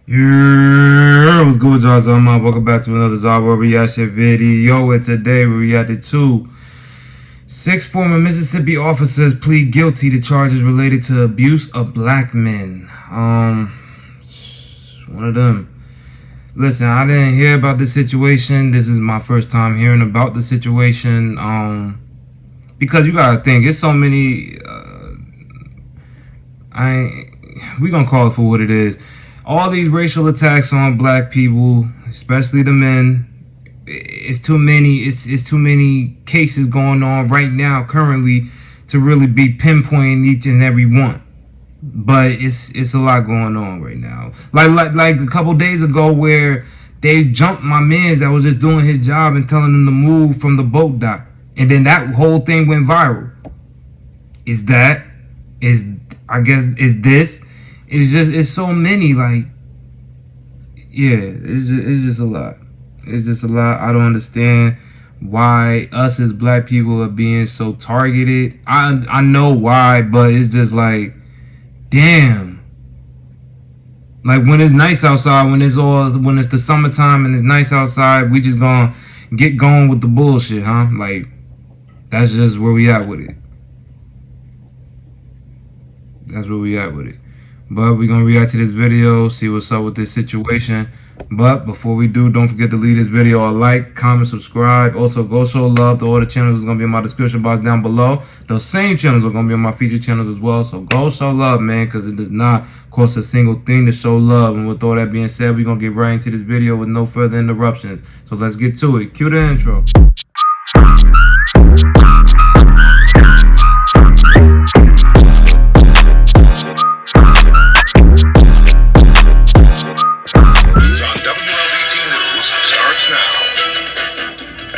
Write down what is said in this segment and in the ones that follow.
Yeah, what's good, y'all? So welcome back to another zahier reaction video. And today we reacted to 6 former Mississippi officers plead guilty to charges related to abuse of black men. One of them. Listen, I didn't hear about this situation. This is my first time hearing about the situation. Because you gotta think, it's so many. We gonna call it for what it is. All these racial attacks on black people, especially the men, it's too many. It's too many cases going on right now, currently, to really be pinpointing each and every one. But it's a lot going on right now. Like a couple days ago, where they jumped my man that was just doing his job and telling him to move from the boat dock, and then that whole thing went viral. It's so many, like, yeah, it's just a lot. It's just a lot. I don't understand why us as black people are being so targeted. I know why, but it's just like, damn. Like, when it's nice outside, when it's the summertime and it's nice outside, we just gonna get going with the bullshit, huh? Like, that's just where we at with it. That's where we at with it. But we're going to react to this video, see what's up with this situation. But before we do, don't forget to leave this video a like, comment, subscribe. Also, go show love to all the channels that's going to be in my description box down below. Those same channels are going to be on my featured channels as well. So go show love, man, because it does not cost a single thing to show love. And with all that being said, we're going to get right into this video with no further interruptions. So let's get to it. Cue the intro.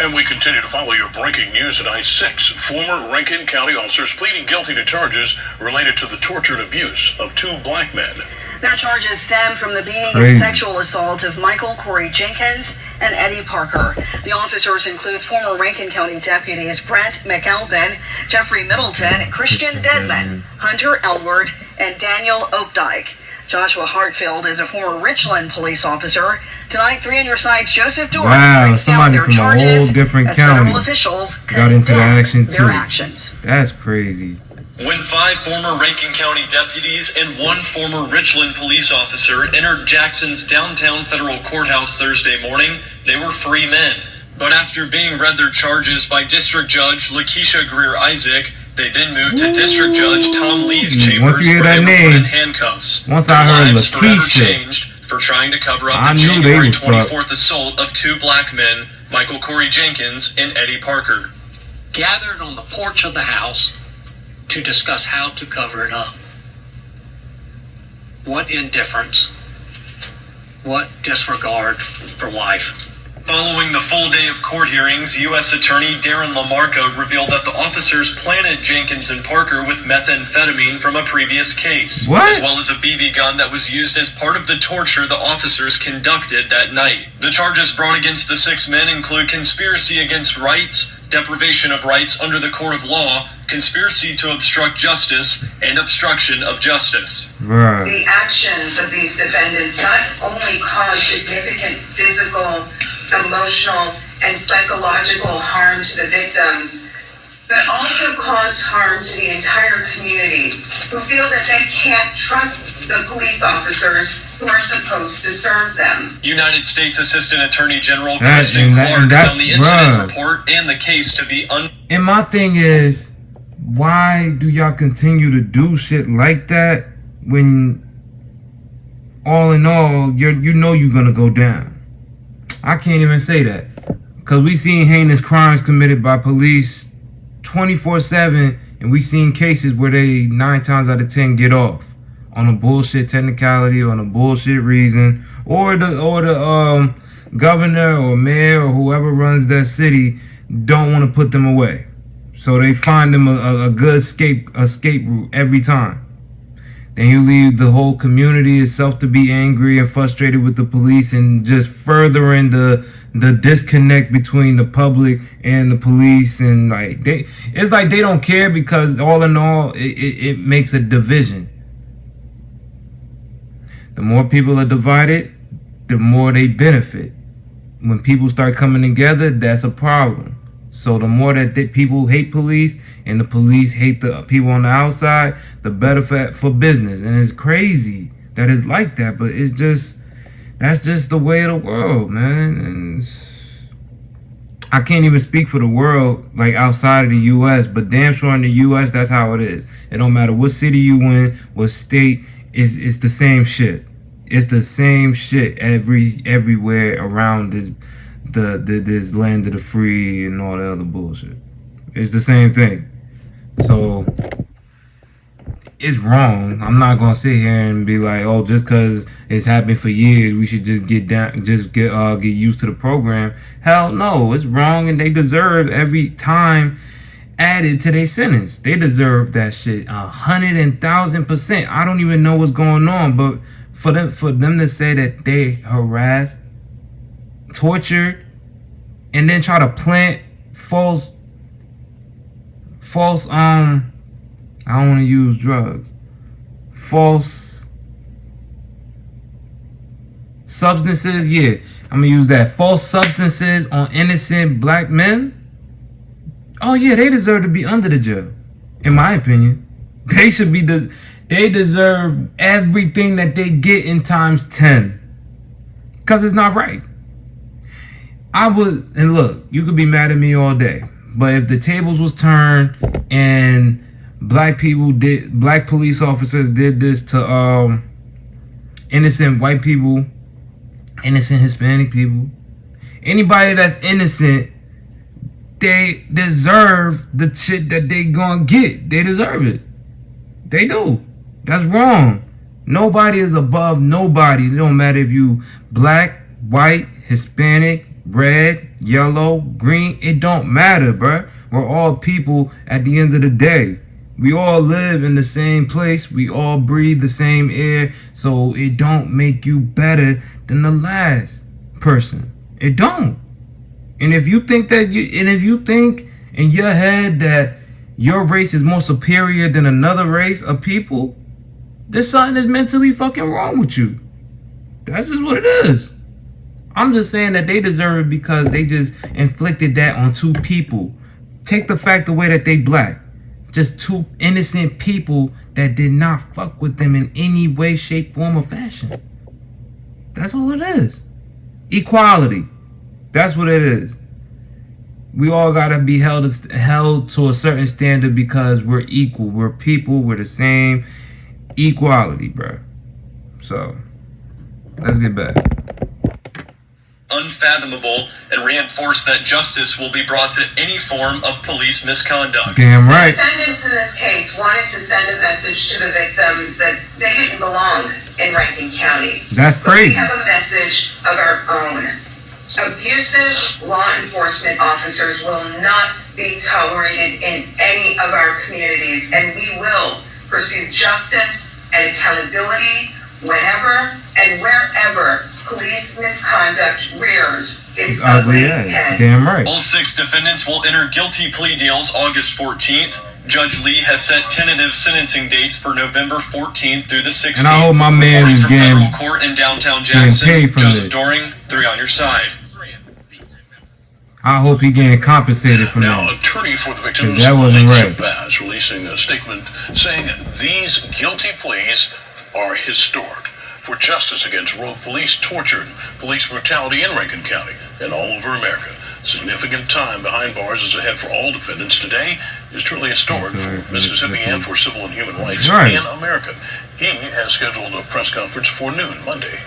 And we continue to follow your breaking news tonight. 6 former Rankin County officers pleading guilty to charges related to the torture and abuse of 2 black men. Their charges stem from the beating and sexual assault of Michael Corey Jenkins and Eddie Parker. The officers include former Rankin County deputies Brent McAlpin, Jeffrey Middleton, Christian Deadman, Hunter Elward, and Daniel Opdyke. Joshua Hartfield is a former Richland police officer. Tonight, 3 on your side's Joseph Dorr brings down their charges a whole different as county federal officials got into the action too. Their actions. That's crazy. When 5 former Rankin County deputies and 1 former Richland police officer entered Jackson's downtown federal courthouse Thursday morning, they were free men. But after being read their charges by District Judge Lakeisha Greer-Isaac, they then moved to District Judge Tom Lee's chambers where they were put in handcuffs. Once I heard lives forever Lakeisha, changed for trying to cover up the January 24th assault of 2 black men, Michael Corey Jenkins and Eddie Parker. Gathered on the porch of the house to discuss how to cover it up. What indifference, what disregard for life. Following the full day of court hearings, U.S. Attorney Darren LaMarca revealed that the officers planted Jenkins and Parker with methamphetamine from a previous case, as well as a BB gun that was used as part of the torture the officers conducted that night. The charges brought against the 6 men include conspiracy against rights, deprivation of rights under the court of law, conspiracy to obstruct justice, and obstruction of justice. The actions of these defendants not only caused significant physical, emotional, and psychological harm to the victims, but also caused harm to the entire community who feel that they can't trust the police officers who are supposed to serve them. United States Assistant Attorney General Kristen Clark found the incident report and the case to be And my thing is, why do y'all continue to do shit like that when all in all you know you're gonna go down? I can't even say that, because we seen heinous crimes committed by police 24/7, and we seen cases where they 9 times out of 10 get off on a bullshit technicality, on a bullshit reason, or the governor or mayor or whoever runs that city don't want to put them away, so they find them a good escape route every time. Then you leave the whole community itself to be angry and frustrated with the police, and just furthering the disconnect between the public and the police. And like it's like they don't care, because all in all, it makes a division. The more people are divided, the more they benefit. When people start coming together, that's a problem. So the more that people hate police and the police hate the people on the outside, the better for business. And it's crazy that it's like that, but that's just the way of the world, man. And I can't even speak for the world, like outside of the U.S., but damn sure in the U.S., that's how it is. It don't matter what city you in, what state, it's the same shit. It's the same shit everywhere around this land of the free and all the other bullshit. It's the same thing. So it's wrong. I'm not gonna sit here and be like, oh, just because it's happened for years, we should just get used to the program. Hell no, it's wrong, and they deserve every time added to their sentence. They deserve that shit 100,000%. I don't even know what's going on, but for them to say that they harassed, tortured, and then try to plant false I don't want to use drugs, false substances, yeah, I'm gonna use that, false substances on innocent black men. Oh yeah, they deserve to be under the jail, in my opinion. They should be they deserve everything that they get in times 10, because it's not right. And look, you could be mad at me all day, but if the tables was turned and black police officers did this to innocent white people, innocent Hispanic people, anybody that's innocent, they deserve the shit that they gonna get. They deserve it. They do. That's wrong. Nobody is above nobody. It don't matter if you black, white, Hispanic, red, yellow, green. It don't matter, bruh. We're all people at the end of the day. We all live in the same place. We all breathe the same air. So it don't make you better than the last person. It don't. And if you think in your head that your race is more superior than another race of people, there's something that's mentally fucking wrong with you. That's just what it is. I'm just saying that they deserve it because they just inflicted that on two people. Take the fact away that they black. Just two innocent people that did not fuck with them in any way, shape, form, or fashion. That's all it is. Equality. That's what it is. We all gotta be held to a certain standard because we're equal. We're people. We're the same. Equality, bro. So, let's get back. Unfathomable, and reinforce that justice will be brought to any form of police misconduct. Damn right. Defendants in this case wanted to send a message to the victims that they didn't belong in Rankin County. That's crazy. We have a message of our own. Abusive law enforcement officers will not be tolerated in any of our communities, and we will pursue justice and accountability whenever and wherever police misconduct rears its ugly head. Damn right. All 6 defendants will enter guilty plea deals August 14th. Judge Lee has set tentative sentencing dates for November 14th through the 16th. And I hope my man is getting federal court in downtown Jackson. Paid from Joseph this. Doring, 3 on your side. I hope he getting compensated from now, that. Attorney for the victims, that wasn't right. Baz, releasing a statement saying these guilty pleas are historic for justice against rogue police, torture, and police brutality in Rankin County and all over America. Significant time behind bars is ahead for all defendants. Today is truly historic for Mississippi and for civil and human rights in America. He has scheduled a press conference for noon Monday.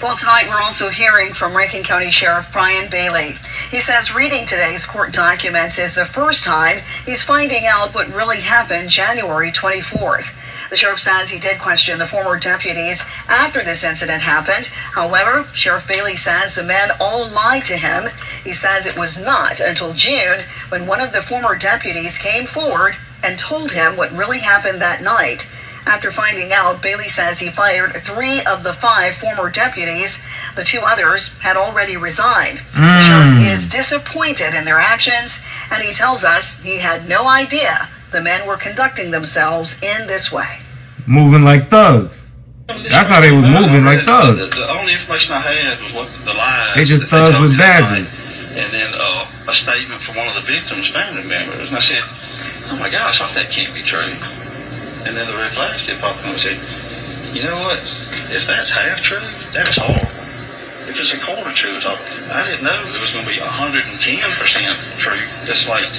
Well, tonight we're also hearing from Rankin County Sheriff Brian Bailey. He says reading today's court documents is the first time he's finding out what really happened January 24th. The sheriff says he did question the former deputies after this incident happened. However, Sheriff Bailey says the men all lied to him. He says it was not until June when one of the former deputies came forward and told him what really happened that night. After finding out, Bailey says he fired 3 of the 5 former deputies. The 2 others had already resigned. The sheriff is disappointed in their actions, and he tells us he had no idea the men were conducting themselves in this way. Moving like thugs. That's how they was moving, like thugs. The only information I had was what the lies. They just thugs with badges. And then a statement from one of the victims' family members. And I said, oh my gosh, I thought that can't be true. And then the red flags kept popping up and said, you know what? If that's half true, that is horrible. If it's a quarter true, it's horrible. I didn't know it was going to be 110% truth. Just like,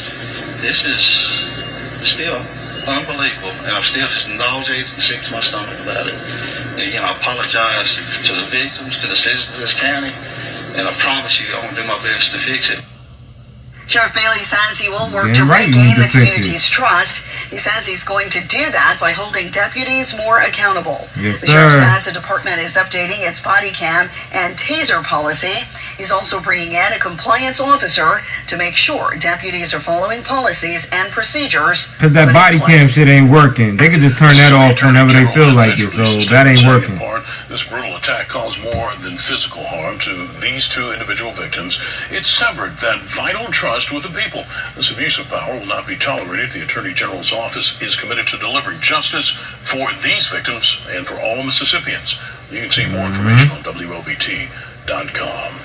this is still unbelievable, and I'm still just nauseated and sick to my stomach about it. And again, I apologize to the victims, to the citizens of this county, and I promise you I'm going to do my best to fix it. Sheriff Bailey says he will work to regain the community's trust. He says he's going to do that by holding deputies more accountable. Yes, the sheriff says the department is updating its body cam and taser policy. He's also bringing in a compliance officer to make sure deputies are following policies and procedures. Because that body cam shit ain't working. They can just turn that off whenever they feel like it, so that ain't working. This brutal attack caused more than physical harm to these two individual victims. It severed that vital trust with the people. This abuse of power will not be tolerated. The Attorney General's office is committed to delivering justice for these victims and for all Mississippians. You can see more information on WLBT.com.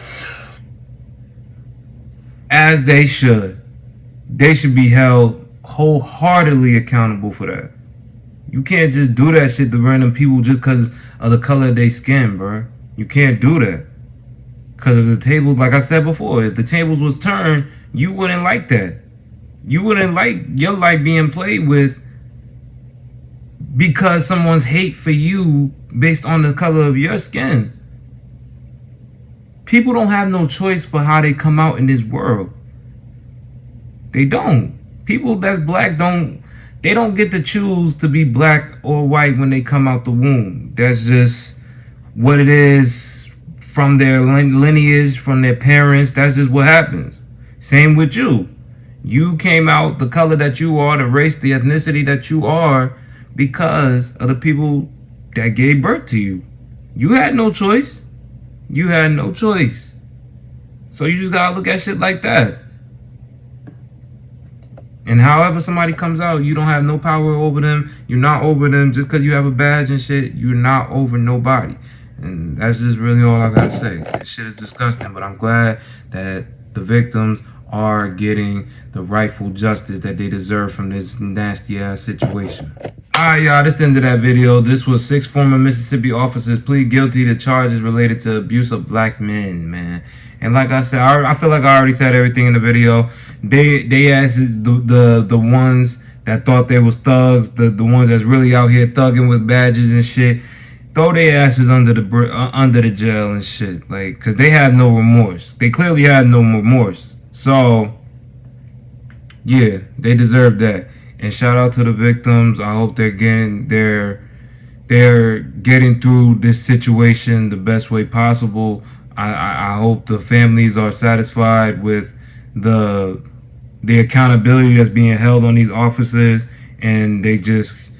As they should. They should be held wholeheartedly accountable for that. You can't just do that shit to random people just because of the color of their skin, bro. You can't do that. Because of the tables, like I said before, if the tables was turned, you wouldn't like that. You wouldn't like your life being played with because someone's hate for you based on the color of your skin. People don't have no choice but how they come out in this world. They don't. People that's black they don't get to choose to be black or white when they come out the womb. That's just what it is from their lineage, from their parents. That's just what happens. Same with you. You came out the color that you are, the race, the ethnicity that you are because of the people that gave birth to you. You had no choice. You had no choice. So you just gotta look at shit like that. And however somebody comes out, you don't have no power over them. You're not over them just because you have a badge and shit. You're not over nobody. And that's just really all I gotta say. This shit is disgusting, but I'm glad that the victims are getting the rightful justice that they deserve from this nasty ass situation. Alright, y'all, this is the end of that video. This was 6 former Mississippi officers plead guilty to charges related to abuse of black men, man. And like I said, I feel like I already said everything in the video. They asses the ones that thought they was thugs, the ones that's really out here thugging with badges and shit, throw their asses under the jail and shit, like, cause they have no remorse. They clearly have no remorse. So yeah, they deserve that. And shout out to the victims. I hope they're getting through this situation the best way possible. I hope the families are satisfied with the accountability that's being held on these officers, and this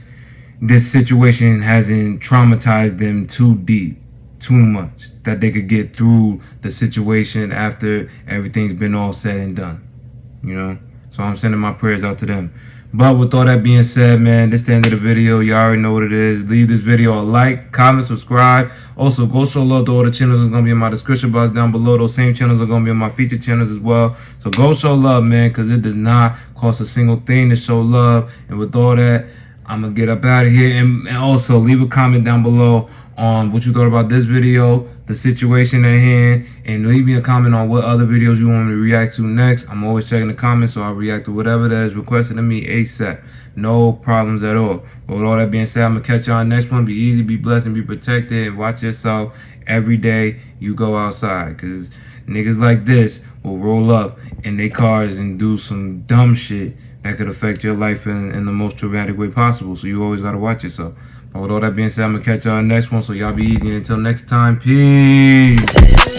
situation hasn't traumatized them too deep, too much, that they could get through the situation after everything's been all said and done, you know? So I'm sending my prayers out to them. But with all that being said, man, this is the end of the video. You already know what it is. Leave this video a like, comment, subscribe. Also, go show love to all the channels that's going to be in my description box down below. Those same channels are going to be in my featured channels as well. So go show love, man, because it does not cost a single thing to show love. And with all that, I'm going to get up out of here. And also, leave a comment down below on what you thought about this video, the situation at hand, and leave me a comment on what other videos you want me to react to next. I'm always checking the comments, so I'll react to whatever that is requested of me ASAP. No problems at all. But with all that being said, I'm going to catch y'all next one. Be easy, be blessed, and be protected. And watch yourself every day you go outside, because niggas like this will roll up in their cars and do some dumb shit that could affect your life in the most traumatic way possible. So you always got to watch yourself. But with all that being said, I'm going to catch y'all next one. So y'all be easy. And until next time, peace.